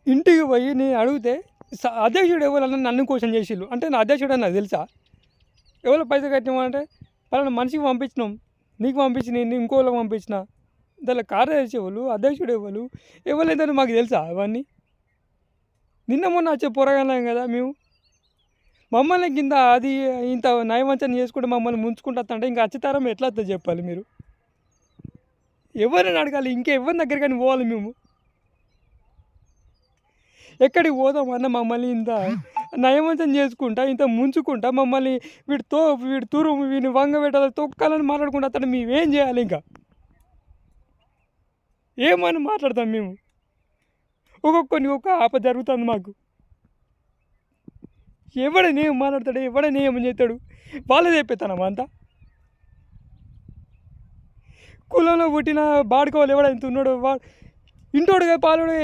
ఇంటికి పోయి నేను అడిగితే అధ్యక్షుడు ఎవరన్నా నన్ను క్వశ్చన్ చేసిళ్ళు అంటే నా అధ్యక్షుడు అని నాకు తెలుసా? ఎవరో పైసలు కట్టినామంటే పలానా మనిషికి పంపించినాం, నీకు పంపించి నేను ఇంకోళ్ళకి పంపించిన, దానిలో కార్యదర్శి ఎవరు, అధ్యక్షుడు ఎవరు, ఎవరైతే మాకు తెలుసా అవన్నీ? నిన్న మొన్న వచ్చే పోరగాళ్ళం కదా మేము. మమ్మల్ని కింద అది ఇంత నయవంచన చేసుకుంటే మమ్మల్ని ముంచుకుంటా అంటే ఇంకా అచ్చితారం ఎట్లా వస్తుందో చెప్పాలి మీరు? ఎవరిని అడగాలి? ఇంకెవరి దగ్గర కానీ పోవాలి మేము? ఎక్కడికి పోదామన్నా మమ్మల్ని ఇంత నయవంచన చేసుకుంటా, ఇంత ముంచుకుంటా మమ్మల్ని వీడి తూరు వీడిని వంగ పెట్టాలి, తొక్కాలని మాట్లాడుకుంటా అతను మేమేం చేయాలి? ఇంకా ఏమని మాట్లాడతాం మేము? ఒక్కొక్కరిని ఒక్క ఆప జరుగుతుంది మాకు. ఎవడని ఏం మాట్లాడతాడు, ఎవడని ఏమని చేస్తాడు? వాళ్ళే చెప్పేస్తాను అంతా. కులంలో పుట్టిన బాడుకోవాలి ఎవడైతే ఉన్నాడో ఇంటోడుగా పాలోడు